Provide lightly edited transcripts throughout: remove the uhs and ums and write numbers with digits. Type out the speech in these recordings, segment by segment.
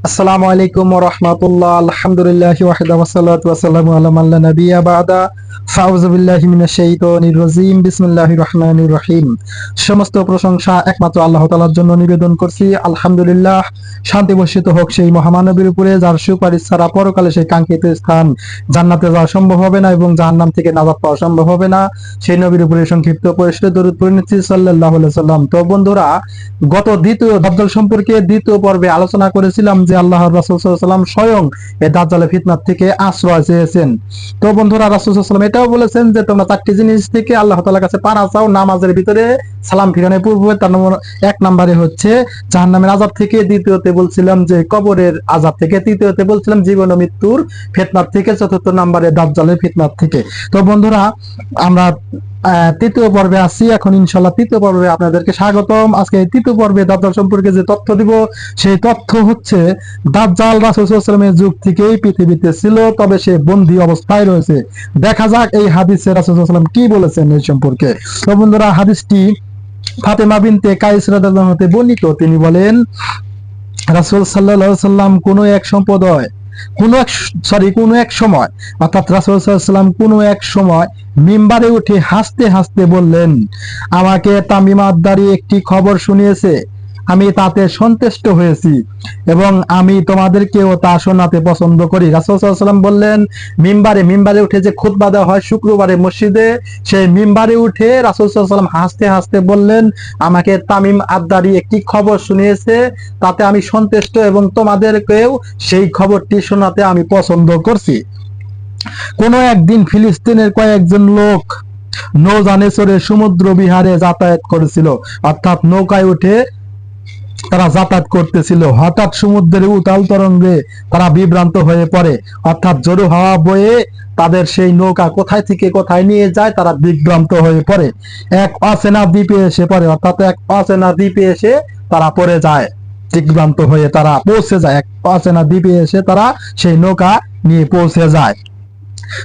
আসসালামু আলাইকুম ওয়া রাহমাতুল্লাহ। আলহামদুলিল্লাহি ওয়াহদা ওয়াসসালাতু ওয়াসসালামু আলা মান লা নাবিয়্যা বা'দা। ফাউযু বিল্লাহি মিনাশ শাইতানির রাজীম। বিসমিল্লাহির রহমানির রহিম। সমস্ত প্রশংসা একমাত্র আল্লাহ তাআলার জন্য নিবেদন করছি। আলহামদুলিল্লাহ। শান্তি বর্ষিত হোক সেই মহামানবীর উপরে যার সুপারিশ ছাড়া পরকালে সেই কাঙ্ক্ষিত স্থান জান্নাতে যাওয়া সম্ভব হবে না এবং জাহান্নাম থেকে নাজাত পাওয়া সম্ভব হবে না। সেই নবীর উপরে সংক্ষিপ্ত পরিষ্কার দরুদ পড়ে নিচ্ছি সাল্লাল্লাহু আলাইহি সাল্লাম। তো বন্ধুরা, গত দ্বিতীয় দাজ্জাল সম্পর্কে দ্বিতীয় পর্বে আলোচনা করেছিলাম যে আল্লাহর রাসূল সাল্লাল্লাহু আলাইহি ওয়াসাল্লাম স্বয়ং এই দাজ্জালের ফিতনার থেকে আশ্রয় চেয়েছেন। তো বন্ধুরা, রাসূল সাল্লাল্লাহু আলাইহি ওয়াসাল্লাম এটাও বলেছেন যে তোমরা চারটি জিনিস থেকে আল্লাহ তাআলার কাছে পানা চাও নামাজের ভিতরে সালাম ফিরানোর পূর্বে। তার নম্বর এক নম্বরে হচ্ছে জাহান্নামের আযাব থেকে, দ্বিতীয়তে বলছিলাম যে কবরের আযাব থেকে, তৃতীয়তে বলছিলাম জীবন ও মৃত্যুর ফিতনার থেকে, চতুর্থ নম্বরে দাজ্জালের ফিতনার থেকে। তো বন্ধুরা, আমরা তৃতীয় পর্বে আছি এখন ইনশাআল্লাহ। তৃতীয় পর্বে আপনাদেরকে স্বাগতম। আজকে এই তৃতীয় পর্বে দাজ্জাল সম্পর্কে যে তথ্য দিব সেই তথ্য হচ্ছে দাজ্জাল রাসূল সাল্লাল্লাহু আলাইহি ওয়াসাল্লামের যুগ থেকেই পৃথিবীতে ছিল, তবে সে বন্দী অবস্থায় রয়েছে। দেখা যাক এই হাদিসে রাসূল সাল্লাল্লাহু আলাইহি ওয়াসাল্লাম কি বলেছেন এই সম্পর্কে। তো বন্ধুরা, হাদিসটি ফাতেমা বিনতে কাইস রাদিয়াল্লাহু আনহা হতে বর্ণিত। তিনি বলেন, রাসূল সাল্লাল্লাহু আলাইহি ওয়াসাল্লাম কোন এক সম্প্রদায় কোন এক সময়, অর্থাৎ রাসূল সাল্লাল্লাহু আলাইহি ওয়াসাল্লাম কোন এক সময় মিম্বারে উঠে হাসতে হাসতে বললেন, আমাকে তামিম আদ-দারী একটি খবর শুনিয়েছে, আমি তাতে সন্তুষ্ট হয়েছি এবং আমি তোমাদেরকেও তা শোনাতে পছন্দ করি। রাসূল সাল্লাল্লাহু আলাইহি ওয়াসাল্লাম বললেন, মিম্বারে উঠে যে খুতবা দেওয়া হয় শুক্রবারে মসজিদে, সেই মিম্বারে উঠে রাসূল সাল্লাল্লাহু আলাইহি ওয়াসাল্লাম হাসতে হাসতে বললেন, আমাকে তামিম আদ-দারী একটি খবর শুনিয়েছে, তাতে আমি সন্তুষ্ট এবং তোমাদেরকেও সেই খবরটি শোনাতে আমি পছন্দ করছি। কোন একদিন ফিলিস্তিনের কয়েকজন লোক নৌযানে চড়ে সমুদ্র বিহারে যাতায়াত করেছিল, অর্থাৎ নৌকায় উঠে তারা যাতায়াত করতেছিল। হঠাৎ সমুদ্রের উতাল তরঙ্গে তারা বিভ্রান্ত হয়ে পড়ে, অর্থাৎ জোরে হাওয়া বয়ে তাদের সেই নৌকা কোথায় থেকে কোথায় নিয়ে যায়, তারা বিভ্রান্ত হয়ে পড়ে। এক অচেনা দ্বীপে এসে পড়ে, অর্থাৎ এক অচেনা দ্বীপে এসে তারা পড়ে যায়, বিভ্রান্ত হয়ে তারা পৌঁছে যায়। এক অচেনা দ্বীপে এসে তারা সেই নৌকা নিয়ে পৌঁছে যায়।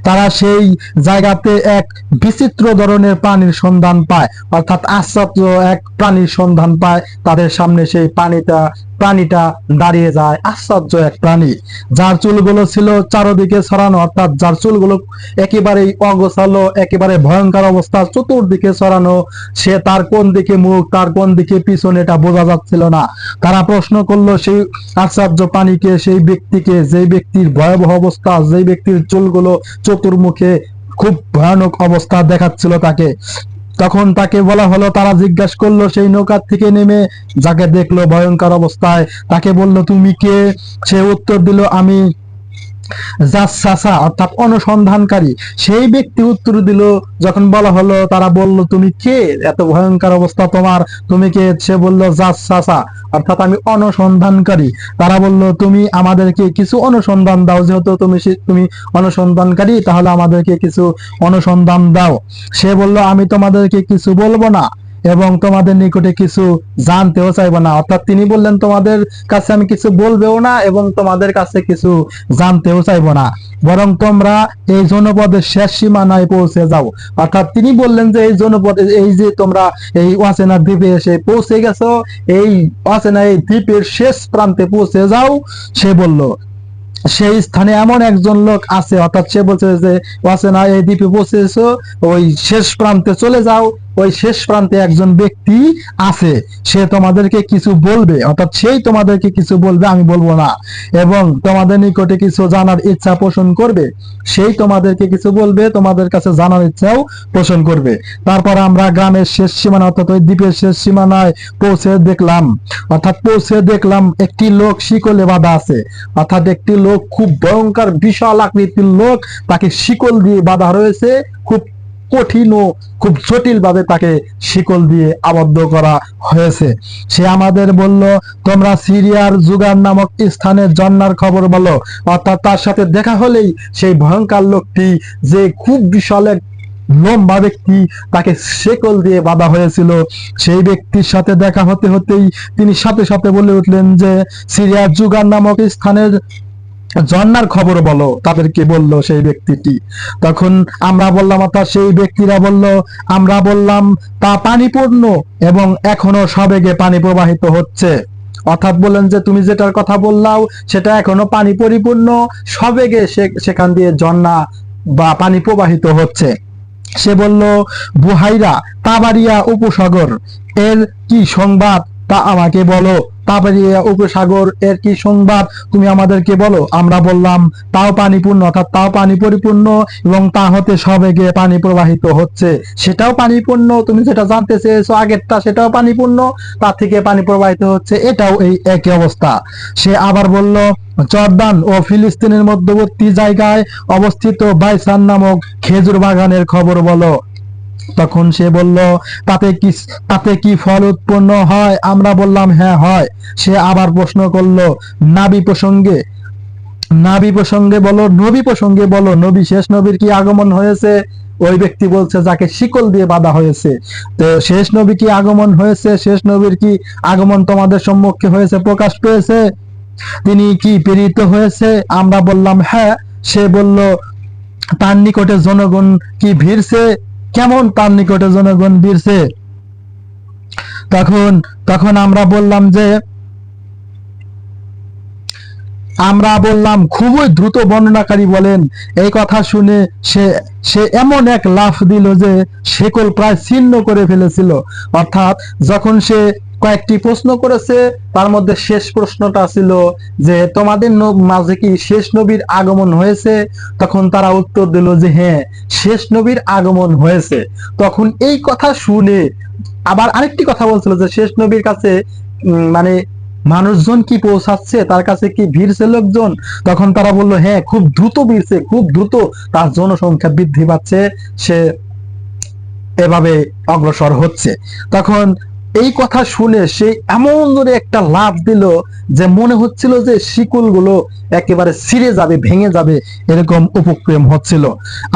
তারা সেই জায়গাতে এক বিচিত্র ধরনের প্রাণীর সন্ধান পায়, অর্থাৎ আশ্চর্য এক প্রাণীর সন্ধান পায়। তাদের সামনে সেই প্রাণীটা দাঁড়িয়ে যায়, আশ্চর্য এক প্রাণী, যার চুলগুলো ছিল চারদিকে ছড়ানো, অর্থাৎ যার চুলগুলো একেবারেই অগোছালো, একেবারে ভয়ঙ্কর অবস্থা, চতুর্দিকে ছড়ানো। সে তার কোন দিকে মুখ, তার কোন দিকে পিছন, এটা বোঝা যাচ্ছিল না। তারা প্রশ্ন করলো সেই আশ্চর্য প্রাণীকে, সেই ব্যক্তিকে, যে ব্যক্তির ভয়াবহ অবস্থা, যে ব্যক্তির চুলগুলো চতুর্মুখে খুব ভয়ানক অবস্থা দেখাচ্ছিল তাকে। তখন তাকে বলা হলো, তারা জিজ্ঞাসা করলো সেই নৌকা থেকে নেমে, যাকে দেখলো ভয়ঙ্কর অবস্থায়, তাকে বলল, তুমি কে? সে উত্তর দিল, আমি জাসাসা, অর্থাৎ অনুসন্ধানকারী। সেই ব্যক্তি উত্তর দিল, যখন বলা হলো, তারা বলল, তুমি কে? এত ভয়ঙ্কর অবস্থা তোমার, তুমি কে? সে বলল, জাসাসা, অর্থাৎ আমি অনুসন্ধানকারী। তারা বলল, তুমি আমাদেরকে কিছু অনুসন্ধান দাও, যেহেতু তুমি অনুসন্ধানকারী, তাহলে আমাদেরকে কিছু অনুসন্ধান দাও। সে বলল, আমি তোমাদেরকে কিছু বলবো না এবং তোমাদের নিকটে কিছু জানতেও চাইবো না, অর্থাৎ তিনি বললেন, তোমাদের কাছে আমি কিছু বলবেও না এবং তোমাদের কাছে কিছু জানতেও চাইবো না, বরং তোমরা এই জনপদের শেষ সীমানায় পৌঁছে যাও। অর্থাৎ তিনি বললেন যে এই জনপদে, এই যে তোমরা এই অচেনা দ্বীপে এসে পৌঁছে গেছো, এই অচেনা এই দ্বীপের শেষ প্রান্তে পৌঁছে যাও। সে বলল, সেই স্থানে এমন একজন লোক আছে, অর্থাৎ সে বলছে যে অচেনা এই দ্বীপে পৌঁছেছো, ওই শেষ প্রান্তে চলে যাও, ওই শেষ প্রান্তে একজন ব্যক্তি আছে, সে তোমাদেরকে কিছু বলবে, অর্থাৎ সেই তোমাদেরকে কিছু বলবে, আমি বলবো না, এবং তোমাদের নিকটে কিছু জানার ইচ্ছা পোষণ করবে, সেই তোমাদেরকে কিছু বলবে, তোমাদের কাছে জানার ইচ্ছাও পোষণ করবে। তারপর আমরা গ্রামের শেষ সীমানা, অর্থাৎ ওই দ্বীপের শেষ সীমানায় পৌঁছে দেখলাম একটি লোক শিকলে বাঁধা আছে, অর্থাৎ একটি লোক, খুব ভয়ঙ্কর বিশাল আকৃতির লোক, তাকে শিকল দিয়ে বাঁধা রয়েছে, খুব কঠিন ও খুব জটিল ভাবে তাকে শিকল দিয়ে আবদ্ধ করা হয়েছে। সে আমাদের বলল, তোমরা সিরিয়ার জুগার নামক স্থানের ঝর্ণার খবর বলো। অর্থাৎ তার সাথে দেখা হলেই সেই ভয়ঙ্কর লোকটি, যে খুব বিশাল এক লম্বা ব্যক্তি, তাকে শিকল দিয়ে বাঁধা হয়েছিল, সেই ব্যক্তির সাথে দেখা হতে হতেই তিনি সাথে সাথে বলে উঠলেন যে সিরিয়ার জুগার নামক স্থানের ঝর্ণার খবর বলো। তাদেরকে বলল সেই ব্যক্তিটি। তখন আমরা বললাম, অর্থাৎ সেই ব্যক্তিরা বলল, আমরা বললাম, তা পানিপূর্ণ এবং এখনো সবেগে পানি প্রবাহিত হচ্ছে, অর্থাৎ বললেন যে তুমি যেটার কথা বললাও সেটা এখনো পানি পরিপূর্ণ, সবেগে সেখান দিয়ে ঝর্ণা বা পানি প্রবাহিত হচ্ছে। সে বলল, বুহাইরা তাবারিয়া উপসাগর এর কি সংবাদ তা আমাকে বলো। তাবারিয়া উপসাগর এর কি সংবাদ তুমি আমাদেরকে বলো। আমরা বললাম, তাও পানিপূর্ণ, অর্থাৎ তাও পানি পরিপূর্ণ এবং তা হতে সবেগে পানি প্রবাহিত হচ্ছে। সেটাও পানিপূর্ণ, তুমি যেটা জানতে চেয়েছো আগেরটা, সেটাও পানিপূর্ণ, তার থেকে পানি প্রবাহিত হচ্ছে, এটাও এই একই অবস্থা। সে আবার বলল, জর্দান ও ফিলিস্তিনের মধ্যবর্তী জায়গায় অবস্থিত বাইসান নামক খেজুর বাগানের খবর বলো। তখন সে বলল, তাতে কি ফল উৎপন্ন হয়। আমরা বললাম, হ্যাঁ হয়। সে আবার প্রশ্ন করলো, নাবি প্রসঙ্গে বলো, নবী প্রসঙ্গে বলো, নবী শেষ নবীর কি আগমন হয়েছে। ওই ব্যক্তি বলছে যাকে শিকল দিয়ে বাঁধা হয়েছে, তো শেষ নবী কি আগমন হয়েছে, শেষ নবীর কি আগমন তোমাদের সম্মুখে হয়েছে, প্রকাশ পেয়েছে, তিনি কি প্রেরিত হয়েছে। আমরা বললাম হ্যাঁ। সে বলল, তার নিকটে জনগণ কি ভিড়ছে। কেমন তার নিকটে জনগণ ভিড়ছে। তখন তখন আমরা বললাম খুবই দ্রুত বর্ণনাকারী বলেন। এই কথা শুনে সে সে এমন এক লাফ দিল যে শেকল প্রায় ছিন্ন করে ফেলেছিল। অর্থাৎ যখন সে কয়েকটি প্রশ্ন করেছে, তার মধ্যে শেষ প্রশ্নটা ছিল যে তোমাদের মাঝে কি শেষ নবীর আগমন হয়েছে। তখন তারা উত্তর দিল যে হ্যাঁ, শেষ নবীর আগমন হয়েছে। তখন এই কথা শুনে আবার আরেকটি কথা বলছিল যে শেষ নবীর কাছে মানে মানুষজন কি পৌঁছাচ্ছে, তার কাছে কি ভিড়ছে লোকজন। তখন তারা বললো হ্যাঁ, খুব দ্রুত ভিড়ছে, খুব দ্রুত তার জনসংখ্যা বৃদ্ধি পাচ্ছে, সে এভাবে অগ্রসর হচ্ছে। তখন এই কথা শুনে সে এমন জোরে একটা লাফ দিল যে মনে হচ্ছিল যে শিকল গুলো একেবারে ছিঁড়ে যাবে, ভেঙে যাবে, এরকম উপক্রম হচ্ছিল।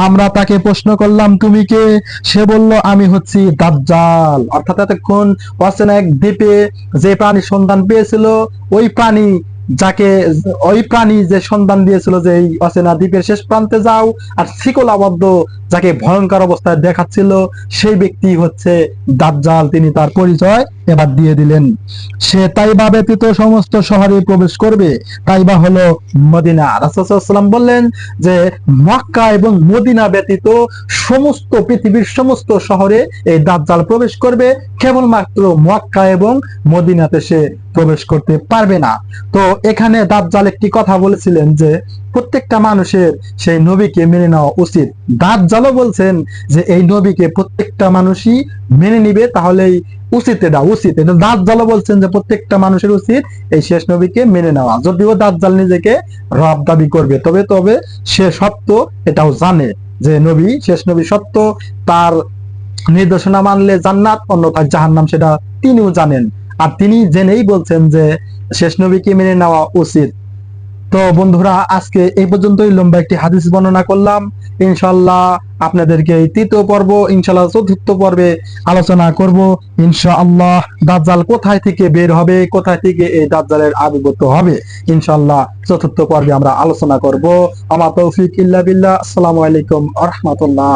আমরা তাকে প্রশ্ন করলাম, তুমি কে। সে বলল, আমি হচ্ছি দাজ্জাল। অর্থাৎ এতক্ষণ অচেনা এক দ্বীপে যে প্রাণীর সন্ধান পেয়েছিল, ওই প্রাণী যে সন্ধান দিয়েছিল যে এই অচেনা দ্বীপের শেষ প্রান্তে যাও, আর শিকলাবদ্ধ যাকে ভয়ঙ্কর অবস্থায় দেখাচ্ছিল, সেই ব্যক্তি হচ্ছে দাজ্জাল। তিনি তার পরিচয় এবার দিয়ে দিলেন। সে তাইবা ব্যতীত সমস্ত শহরে প্রবেশ করবে। তাইবা হলো মদিনা। রাসূল সাল্লাল্লাহু আলাইহি ওয়াসাল্লাম বললেন যে মক্কা এবং মদিনা ব্যতীত সমস্ত পৃথিবীর সমস্ত শহরে এই দাজ্জাল প্রবেশ করবে, কেবলমাত্র মক্কা এবং মদিনাতে সে প্রবেশ করতে পারবে না। তো এখানে দাজ্জাল একটি কথা বলেছিলেন যে প্রত্যেকটা মানুষের সেই নবীকে মেনে নেওয়া উচিত। দাজ্জালও বলছেন যে এই নবীকে প্রত্যেকটা মানুষই মেনে নিবে, তাহলেই উচিত, এটা উচিত। এটা দাজ্জালও বলছেন যে প্রত্যেকটা মানুষের উচিত এই শেষ নবীকে মেনে নেওয়া। যদিও দাজ্জাল নিজেকে রব দাবি করবে, তবে সে সত্য এটাও জানে যে নবী, শেষ নবী সত্য, তার নির্দেশনা মানলে জান্নাত, অন্যথায় জাহান্নাম, সেটা তিনিও জানেন। আর তিনি জেনেই বলছেন যে শেষ নবীকে মেনে নেওয়া উচিত। তো বন্ধুরা, আজকে এই পর্যন্তই লম্বা একটি হাদিস বর্ণনা করলাম। ইনশাআল্লাহ আপনাদেরকে এই তৃতীয় পর্ব, ইনশাআল্লাহ চতুর্থ পর্বে আলোচনা করব। ইনশাআল্লাহ দাজ্জাল কোথায় থেকে বের হবে, কোথায় থেকে এই দাজ্জালের আবির্ভাব হবে, ইনশাআল্লাহ চতুর্থ পর্বে আমরা আলোচনা করব। আমা তৌফিক ইল্লা বিল্লাহ। আসসালামু আলাইকুম ওয়া রাহমাতুল্লাহ।